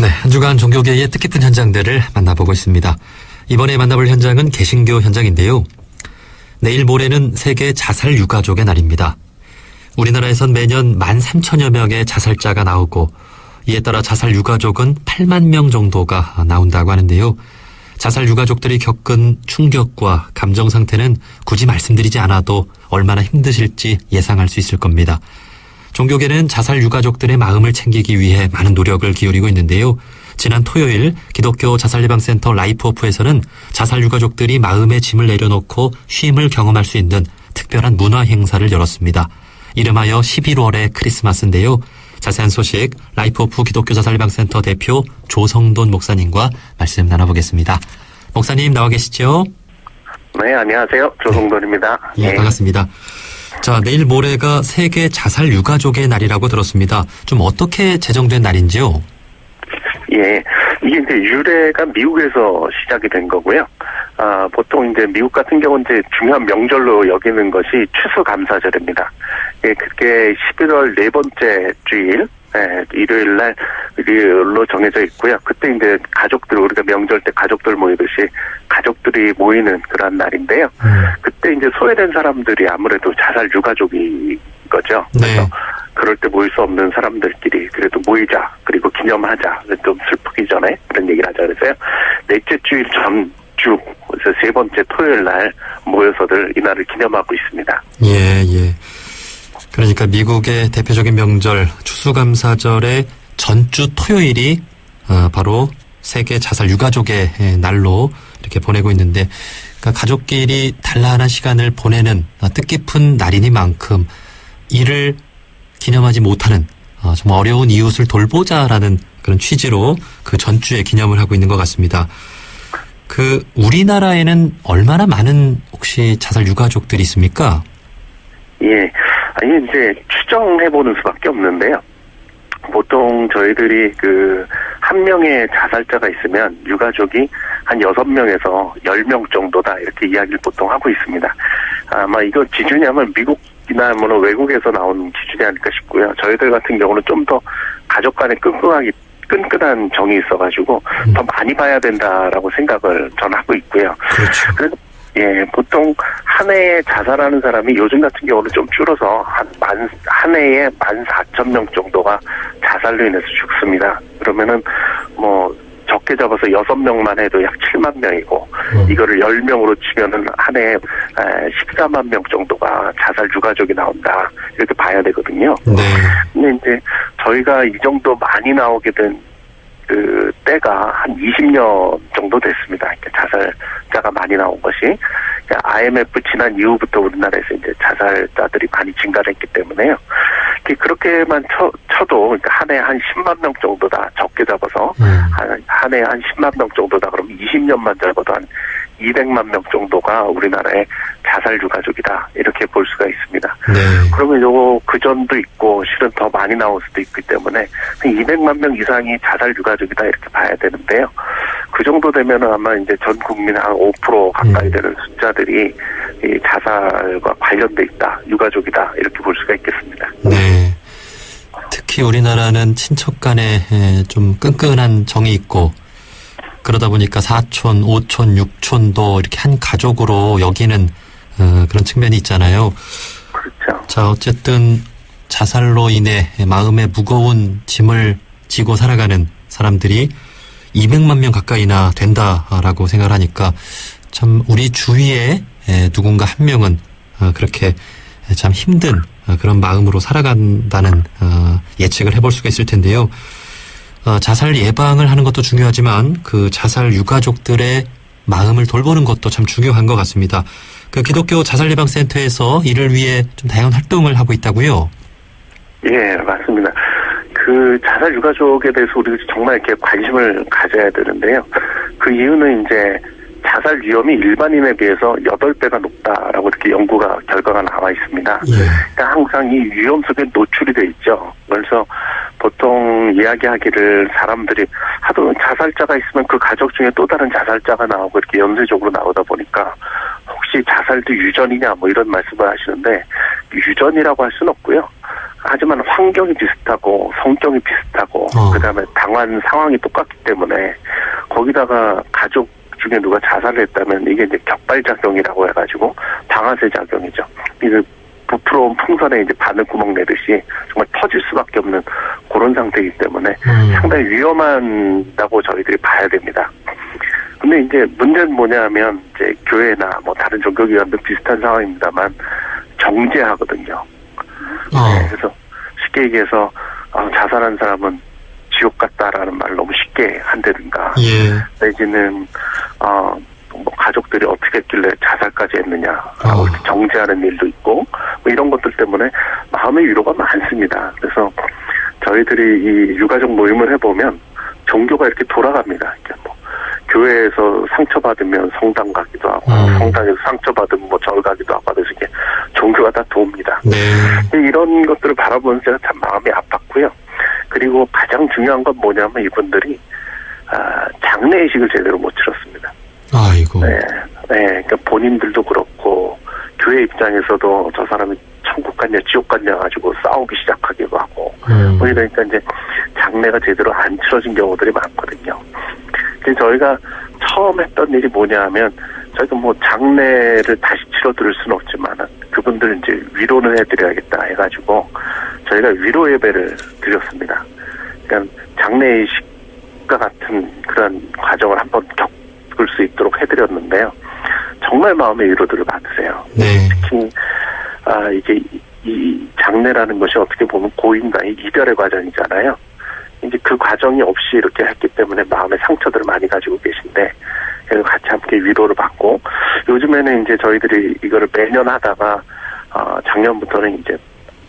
네, 한 주간 종교계의 뜻깊은 현장들을 만나보고 있습니다. 이번에 만나볼 현장은 개신교 현장인데요. 내일 모레는 세계 자살 유가족의 날입니다. 우리나라에선 매년 13,000여 명의 자살자가 나오고 이에 따라 자살 유가족은 8만 명 정도가 나온다고 하는데요. 자살 유가족들이 겪은 충격과 감정 상태는 굳이 말씀드리지 않아도 얼마나 힘드실지 예상할 수 있을 겁니다. 종교계는 자살 유가족들의 마음을 챙기기 위해 많은 노력을 기울이고 있는데요. 지난 토요일 기독교 자살예방센터 라이프오프에서는 자살 유가족들이 마음의 짐을 내려놓고 쉼을 경험할 수 있는 특별한 문화 행사를 열었습니다. 이름하여 11월의 크리스마스인데요. 자세한 소식 라이프오프 기독교 자살예방센터 대표 조성돈 목사님과 말씀 나눠보겠습니다. 목사님 나와 계시죠? 네, 안녕하세요. 조성돈입니다. 예, 반갑습니다. 자, 내일 모레가 세계 자살 유가족의 날이라고 들었습니다. 좀 어떻게 제정된 날인지요? 예, 이게 이제 유래가 미국에서 시작이 된 거고요. 보통 이제 미국 같은 경우는 이제 중요한 명절로 여기는 것이 추수감사절입니다. 예, 그게 11월 네 번째 주일, 일요일 날로 정해져 있고요. 그때 이제 가족들, 우리가 명절 때 가족들 모이듯이 가족들이 모이는 그런 날인데요. 그때 이제 소외된 사람들이 아무래도 자살 유가족인 거죠. 그래서 그럴 때 모일 수 없는 사람들끼리 그래도 모이자, 그리고 기념하자. 좀 슬프기 전에 그런 얘기를 하자 그래서요. 넷째 주일 전주, 그래서 세 번째 토요일 날 모여서들 이날을 기념하고 있습니다. 예. 그러니까 미국의 대표적인 명절 추수감사절의 전주 토요일이 바로 세계 자살 유가족의 날로 이렇게 보내고 있는데, 그러니까 가족끼리 단란한 시간을 보내는 뜻깊은 날이니만큼 이를 기념하지 못하는 정말 어려운 이웃을 돌보자라는 그런 취지로 그 전주에 기념을 하고 있는 것 같습니다. 그 우리나라에는 얼마나 많은 혹시 자살 유가족들이 있습니까? 예, 아니 이제 추정해보는 수밖에 없는데요. 보통 저희들이 한 명의 자살자가 있으면 유가족이 한 6명에서 10명 정도다 이렇게 이야기를 보통 하고 있습니다. 아마 이거 기준이 아마 미국이나 외국에서 나온 기준이 아닐까 싶고요. 저희들 같은 경우는 좀 더 가족 간에 끈끈한 정이 있어가지고 더 많이 봐야 된다라고 생각을 전 하고 있고요. 그렇죠. 그래서 예, 보통 한 해에 자살하는 사람이 요즘 같은 경우는 좀 줄어서 한 해에 14,000명 정도가 자살로 인해서 죽습니다. 그러면은 적게 잡아서 6명만 해도 약 7만 명이고 이거를 10명으로 치면은 한 해에 14만 명 정도가 자살 유가족이 나온다. 이렇게 봐야 되거든요. 네. 근데 이제 저희가 이 정도 많이 나오게 된 때가 한 20년 정도 됐습니다. 자살자가 많이 나온 것이. IMF 지난 이후부터 우리나라에서 이제 자살자들이 많이 증가했기 때문에요. 그렇게만 쳐도, 그러니까 한 해에 한 10만 명 정도다. 적게 잡아서. 한 해에 한 10만 명 정도다. 그럼 20년만 잡아도 한 200만 명 정도가 우리나라의 자살 유가족이다. 이렇게 볼 수가 있습니다. 네. 그러면 그 전도 있고 실은 더 많이 나올 수도 있기 때문에 200만 명 이상이 자살 유가족이다 이렇게 봐야 되는데요. 그 정도 되면은 아마 이제 전 국민 한 5% 가까이 되는 숫자들이 이 자살과 관련돼 있다, 유가족이다 이렇게 볼 수가 있겠습니다. 네. 특히 우리나라는 친척 간에 좀 끈끈한 정이 있고 그러다 보니까 사촌, 오촌, 육촌도 이렇게 한 가족으로 여기는 그런 측면이 있잖아요. 그렇죠. 자, 어쨌든 자살로 인해 마음에 무거운 짐을 지고 살아가는 사람들이 200만 명 가까이나 된다라고 생각을 하니까 참 우리 주위에 누군가 한 명은 그렇게 참 힘든 그런 마음으로 살아간다는 예측을 해볼 수가 있을 텐데요. 자살 예방을 하는 것도 중요하지만 그 자살 유가족들의 마음을 돌보는 것도 참 중요한 것 같습니다. 그 기독교 자살예방센터에서 이를 위해 좀 다양한 활동을 하고 있다고요? 예, 맞습니다. 자살 유가족에 대해서 우리가 정말 이렇게 관심을 가져야 되는데요. 그 이유는 이제 자살 위험이 일반인에 비해서 8배가 높다라고 이렇게 결과가 나와 있습니다. 예. 그러니까 항상 이 위험 속에 노출이 돼 있죠. 그래서 보통 이야기하기를 사람들이 하도 자살자가 있으면 그 가족 중에 또 다른 자살자가 나오고 이렇게 연쇄적으로 나오다 보니까 혹시 자살도 유전이냐 이런 말씀을 하시는데 유전이라고 할 수는 없고요. 하지만 환경이 비슷하고 성격이 비슷하고 그다음에 당한 상황이 똑같기 때문에 거기다가 가족 중에 누가 자살을 했다면 이게 이제 격발작용이라고 해가지고 방아쇠 작용이죠. 이게 부풀어온 풍선에 이제 바늘구멍 내듯이 정말 터질 수밖에 없는 그런 상태이기 때문에 상당히 위험하다고 저희들이 봐야 됩니다. 근데 이제 문제는 뭐냐면 이제 교회나 뭐 다른 종교기관도 비슷한 상황입니다만 정죄하거든요. 네, 그래서 쉽게 얘기해서 자살한 사람은 지옥 같다라는 말을 너무 쉽게 한다든가 내지는 뭐 가족들이 어떻게 했길래 자살까지 했느냐라고 정죄하는 일도 있고 뭐 이런 것들 때문에 마음의 위로가 많습니다. 그래서 저희들이 이 유가족 모임을 해보면 종교가 이렇게 돌아갑니다. 이렇게 뭐 교회에서 상처받으면 성당 가기도 하고 성당에서 상처받으면 뭐 절 가기도 하고 그래서 이게 종교가 다 도웁니다. 이런 것들을 바라보면서 제가 참 마음이 아팠고요. 그리고 가장 중요한 건 뭐냐면 이분들이 장례의식을 제대로 못 치렀습니다. 아이고. 네, 그러니까 본인들도 그렇고 교회 입장에서도 저 사람이 천국 갔냐 지옥 갔냐 가지고 싸우기 시작하기도 하고 뭐 이러니까 이제 장례가 제대로 안 치러진 경우들이 많거든요. 그래서 저희가 처음 했던 일이 뭐냐 하면 저희가 뭐 장례를 다시 치러드릴 수는 없지만 그분들 이제 위로는 해드려야겠다 해가지고 저희가 위로 예배를 드렸습니다. 그러니까 장례의식과 같은 그런 과정을 한번 겪을 수 있도록 해드렸는데요. 정말 마음의 위로들을 받으세요. 특히 이게 이 장례라는 것이 어떻게 보면 고인과의 이별의 과정이잖아요. 이제 그 과정이 없이 이렇게 했기 때문에 마음의 상처들을 많이 가지고 계신데 같이 함께 위로를 받고 요즘에는 이제 저희들이 이거를 매년 하다가 작년부터는 이제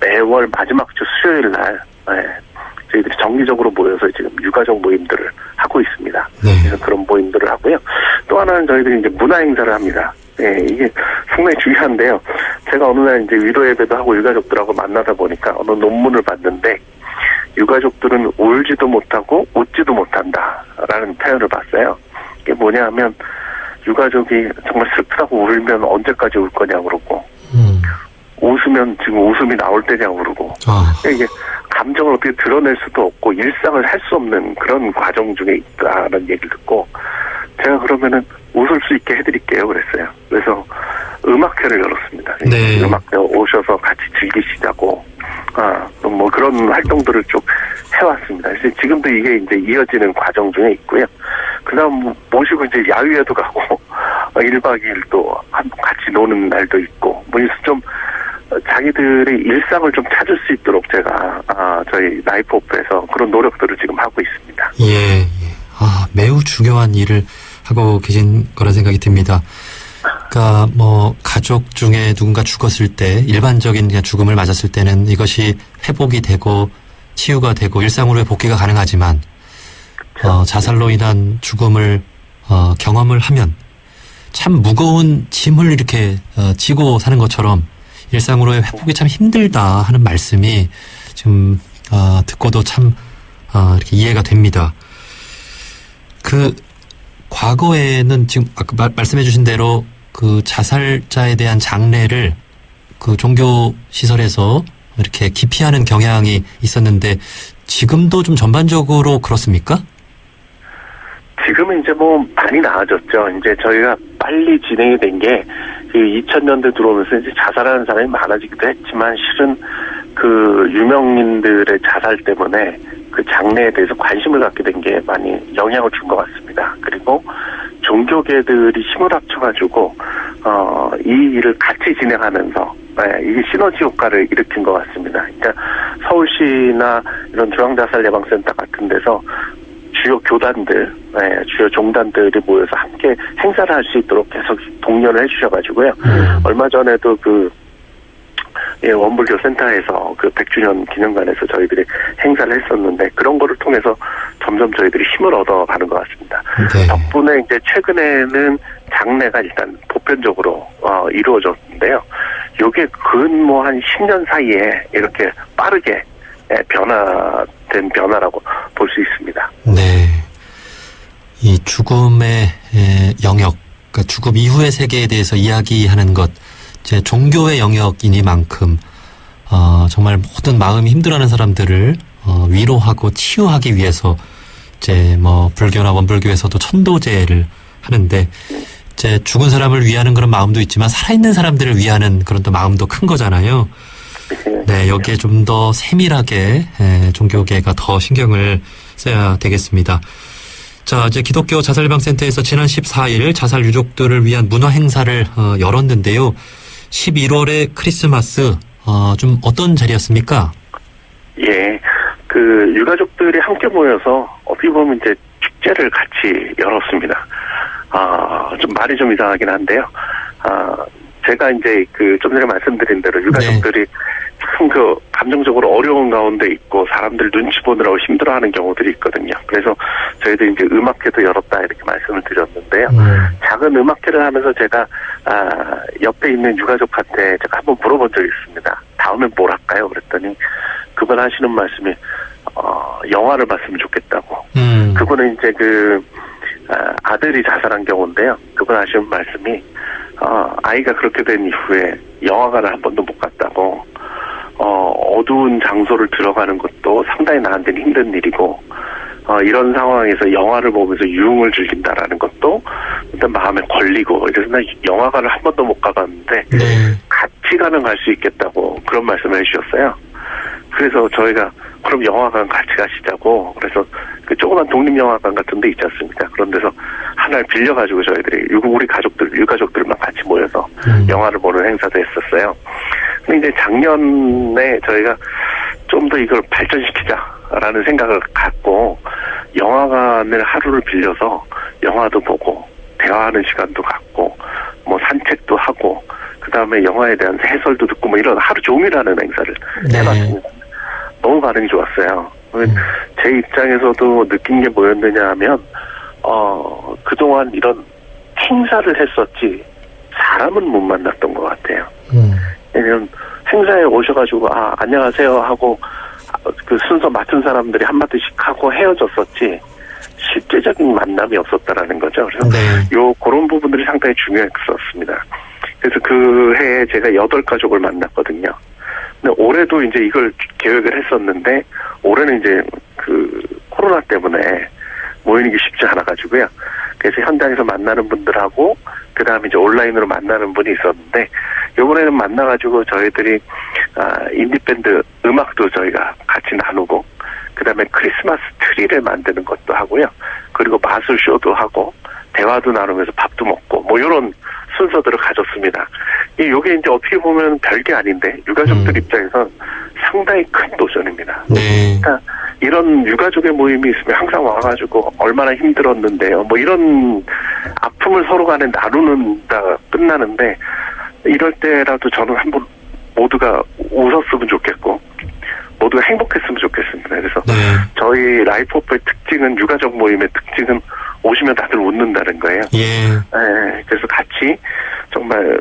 매월 마지막 주 수요일 날 저희들이 정기적으로 모여서 지금 유가족 모임들을 하고 있습니다. 그래서 그런 모임들을 하고요. 또 하나는 저희들이 이제 문화 행사를 합니다. 이게 상당히 중요한데요. 제가 어느 날 이제 위로 예배도 하고 유가족들하고 만나다 보니까 어느 논문을 봤는데 유가족들은 울지도 못하고 웃지도 못한다라는 표현을 봤어요. 이게 뭐냐 하면 유가족이 정말 슬프다고 울면 언제까지 울 거냐고 그러고 웃으면 지금 웃음이 나올 때냐고 그러고 이게 감정을 어떻게 드러낼 수도 없고 일상을 할 수 없는 그런 과정 중에 있다는 얘기를 듣고 제가 그러면은 웃을 수 있게 해드릴게요 그랬어요. 그래서 음악회를 열었습니다. 음악회 오셔서 같이 즐기시자고 뭐 그런 활동들을 쭉 해왔습니다. 그래서 지금도 이게 이제 이어지는 과정 중에 있고요. 그다음 모시고 이제 야유회도 가고 1박 2일 또 같이 노는 날도 있고 뭐 좀 자기들의 일상을 좀 찾을 수 있도록 제가 저희 라이프오프에서 그런 노력들을 지금 하고 있습니다. 매우 중요한 일을 하고 계신 거란 생각이 듭니다. 그러니까 뭐 가족 중에 누군가 죽었을 때 일반적인 그냥 죽음을 맞았을 때는 이것이 회복이 되고 치유가 되고 일상으로의 복귀가 가능하지만 자살로 인한 죽음을 경험을 하면 참 무거운 짐을 이렇게 지고 사는 것처럼 일상으로의 회복이 참 힘들다 하는 말씀이 지금 듣고도 참 이렇게 이해가 됩니다. 그 과거에는 지금 아까 말씀해 주신 대로 그 자살자에 대한 장례를 그 종교 시설에서 이렇게 기피하는 경향이 있었는데 지금도 좀 전반적으로 그렇습니까? 지금은 이제 뭐 많이 나아졌죠. 이제 저희가 빨리 진행이 된 게 그 2000년대 들어오면서 이제 자살하는 사람이 많아지기도 했지만 실은 그 유명인들의 자살 때문에 그 장래에 대해서 관심을 갖게 된 게 많이 영향을 준 것 같습니다. 그리고 종교계들이 힘을 합쳐가지고 이 일을 같이 진행하면서 이게 시너지 효과를 일으킨 것 같습니다. 그러니까 서울시나 이런 중앙자살예방센터 같은 데서 주요 교단들, 주요 종단들이 모여서 함께 행사를 할 수 있도록 계속 독려를 해주셔가지고요. 얼마 전에도 원불교 센터에서 그 100주년 기념관에서 저희들이 행사를 했었는데 그런 거를 통해서 점점 저희들이 힘을 얻어가는 것 같습니다. 덕분에 이제 최근에는 장례가 일단 보편적으로 이루어졌는데요. 요게 근 뭐 한 10년 사이에 이렇게 빠르게 변화된 변화라고 볼 수 있습니다. 이 죽음의 영역, 그러니까 죽음 이후의 세계에 대해서 이야기하는 것, 이제 종교의 영역이니만큼 정말 모든 마음이 힘들어하는 사람들을 위로하고 치유하기 위해서 이제 뭐 불교나 원불교에서도 천도제를 하는데 이제 죽은 사람을 위하는 그런 마음도 있지만 살아있는 사람들을 위하는 그런 또 마음도 큰 거잖아요. 네, 여기에 좀 더 세밀하게 종교계가 더 신경을 써야 되겠습니다. 자, 이제 기독교 자살예방센터에서 지난 14일 자살 유족들을 위한 문화 행사를 열었는데요. 11월의 크리스마스 좀 어떤 자리였습니까? 예, 그 유가족들이 함께 모여서 어떻게 보면 이제 축제를 같이 열었습니다. 좀 말이 좀 이상하긴 한데요. 제가 이제 그 좀 전에 말씀드린 대로 유가족들이 참 그 감정적으로 어려운 가운데 있고 사람들 눈치 보느라고 힘들어하는 경우들이 있거든요. 그래서 저희들이 이제 음악회도 열었다 이렇게 말씀을 드렸는데요. 작은 음악회를 하면서 제가 옆에 있는 유가족한테 제가 한번 물어본 적이 있습니다. 다음에 뭘 할까요? 그랬더니 그분 하시는 말씀이 영화를 봤으면 좋겠다고. 그분은 이제 아들이 자살한 경우인데요. 그분 하시는 말씀이 아이가 그렇게 된 이후에 영화관을 한 번도 못 갔다고. 어두운 장소를 들어가는 것도 상당히 나한테는 힘든 일이고, 이런 상황에서 영화를 보면서 유흥을 즐긴다라는 것도 일단 마음에 걸리고, 그래서 나 영화관을 한 번도 못 가봤는데, 같이 가면 갈 수 있겠다고 그런 말씀을 해주셨어요. 그래서 저희가 그럼 영화관 같이 가시자고, 그래서 그 조그만 독립영화관 같은 데 있지 않습니까? 그런 데서 하나를 빌려가지고 저희들이 우리 유가족들만 같이 모여서 영화를 보는 행사도 했었어요. 근데 이제 작년에 저희가 좀 더 이걸 발전시키자라는 생각을 갖고 영화관을 하루를 빌려서 영화도 보고 대화하는 시간도 갖고 뭐 산책도 하고 그다음에 영화에 대한 해설도 듣고 뭐 이런 하루 종일 하는 행사를 해봤습니다. 너무 반응이 좋았어요. 제 입장에서도 느낀 게 뭐였느냐 하면 그동안 이런 행사를 했었지 사람은 못 만났던 것 같아요. 왜냐면 행사에 오셔가지고 안녕하세요 하고 그 순서 맡은 사람들이 한마디씩 하고 헤어졌었지 실제적인 만남이 없었다라는 거죠. 그래서 그런 부분들이 상당히 중요했었습니다. 그래서 그 해에 제가 8가족을 만났거든요. 근데 올해도 이제 이걸 계획을 했었는데 올해는 이제 그 코로나 때문에 모이는 게 쉽지 않아 가지고요. 그래서 현장에서 만나는 분들하고 그다음에 이제 온라인으로 만나는 분이 있었는데 이번에는 만나가지고 저희들이 인디밴드 음악도 저희가 같이 나누고 그다음에 크리스마스 트리를 만드는 것도 하고요. 그리고 마술 쇼도 하고 대화도 나누면서 밥도 먹고 뭐 이런 순서들을 가졌습니다. 이게 이제 어떻게 보면 별게 아닌데 유가족들 입장에선 상당히 큰 도전입니다. 그러니까 이런 유가족의 모임이 있으면 항상 와가지고 얼마나 힘들었는데요. 뭐 이런 아픔을 서로 간에 나누는다 끝나는데 이럴 때라도 저는 한번 모두가 웃었으면 좋겠고 모두가 행복했으면 좋겠습니다. 그래서 저희 라이프오프의 특징은 유가족 모임의 특징은 오시면 다들 웃는다는 거예요. 그래서 같이 정말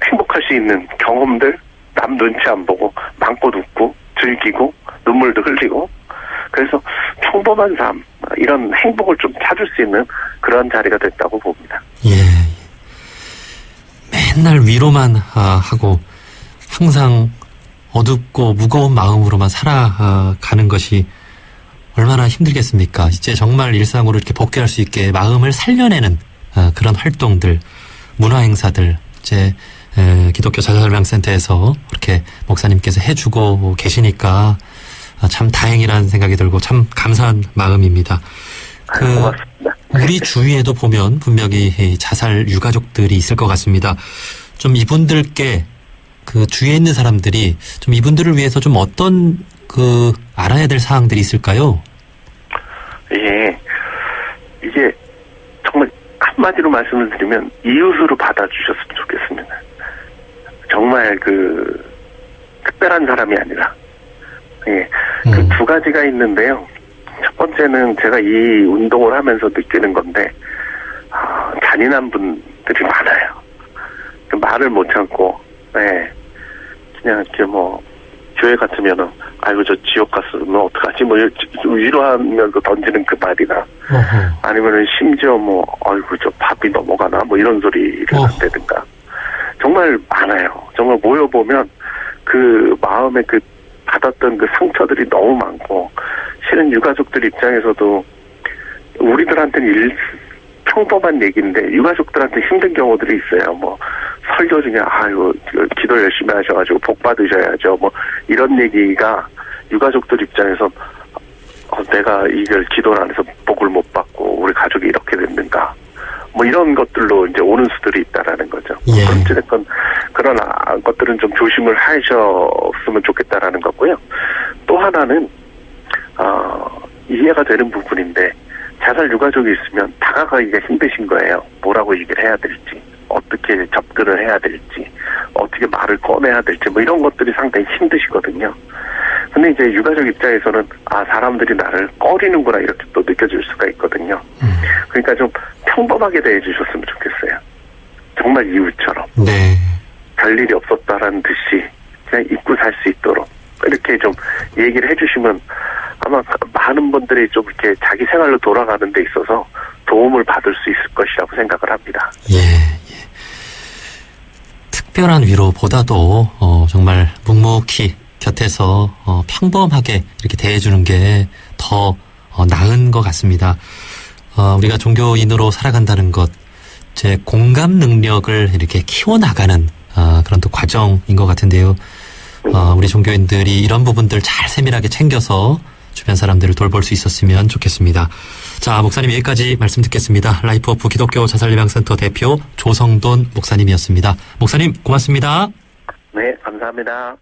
행복할 수 있는 경험들 남 눈치 안 보고 마음껏 웃고 즐기고 눈물도 흘리고 그래서 평범한 삶 이런 행복을 좀 찾을 수 있는 그런 자리가 됐다고 봅니다. 맨날 위로만 하고 항상 어둡고 무거운 마음으로만 살아가는 것이 얼마나 힘들겠습니까? 이제 정말 일상으로 이렇게 복귀할 수 있게 마음을 살려내는 그런 활동들, 문화 행사들 이제 기독교 자살예방센터에서 그렇게 목사님께서 해주고 계시니까 참 다행이라는 생각이 들고 참 감사한 마음입니다. 고맙습니다. 우리 주위에도 보면 분명히 자살 유가족들이 있을 것 같습니다. 좀 이분들께 그 주위에 있는 사람들이 좀 이분들을 위해서 좀 어떤 알아야 될 사항들이 있을까요? 이게 정말 한마디로 말씀을 드리면 이웃으로 받아주셨으면 좋겠습니다. 정말 특별한 사람이 아니라 그 두 가지가 있는데요. 첫 번째는 제가 이 운동을 하면서 느끼는 건데 잔인한 분들이 많아요. 말을 못 참고 그냥 이렇게 뭐 교회 같으면은 아이고 저 지옥 갔으면 어떡하지 뭐 위로하면서 던지는 그 말이나 아니면은 심지어 뭐 아이고 저 밥이 넘어가나 뭐 이런 소리를 한다든가 정말 많아요. 정말 모여보면 그 마음에 그 받았던 그 상처들이 너무 많고, 실은 유가족들 입장에서도 우리들한테는 평범한 얘기인데 유가족들한테 힘든 경우들이 있어요. 뭐 설교 중에 아유 기도 열심히 하셔가지고 복 받으셔야죠. 뭐 이런 얘기가 유가족들 입장에서 내가 이걸 기도를 안 해서 복을 못 받고 우리 가족이 이렇게 됐는가. 뭐 이런 것들로 이제 오는 수들이 있다라는 거죠. 예. 어찌됐건 그런 것들은 좀 조심을 하셨으면 좋겠다라는 거고요. 또 하나는 이해가 되는 부분인데 자살 유가족이 있으면 다가가기가 힘드신 거예요. 뭐라고 얘기를 해야 될지, 어떻게 접근을 해야 될지, 어떻게 말을 꺼내야 될지 뭐 이런 것들이 상당히 힘드시거든요. 근데 이제 유가족 입장에서는 사람들이 나를 꺼리는구나 이렇게 또 느껴질 수가 있거든요. 그러니까 좀 평범하게 대해주셨으면 좋겠어요. 정말 이웃처럼. 네. 별일이 없었다라는 듯이 그냥 잊고 살 수 있도록 이렇게 좀 얘기를 해주시면 아마 많은 분들이 좀 이렇게 자기 생활로 돌아가는 데 있어서 도움을 받을 수 있을 것이라고 생각을 합니다. 예. 특별한 위로보다도 정말 묵묵히 곁에서 평범하게 이렇게 대해주는 게 더 나은 것 같습니다. 우리가 종교인으로 살아간다는 것, 제 공감 능력을 이렇게 키워나가는 그런 또 과정인 것 같은데요. 우리 종교인들이 이런 부분들 잘 세밀하게 챙겨서 주변 사람들을 돌볼 수 있었으면 좋겠습니다. 자, 목사님 여기까지 말씀 듣겠습니다. 라이프오프 기독교 자살예방센터 대표 조성돈 목사님이었습니다. 목사님 고맙습니다. 네, 감사합니다.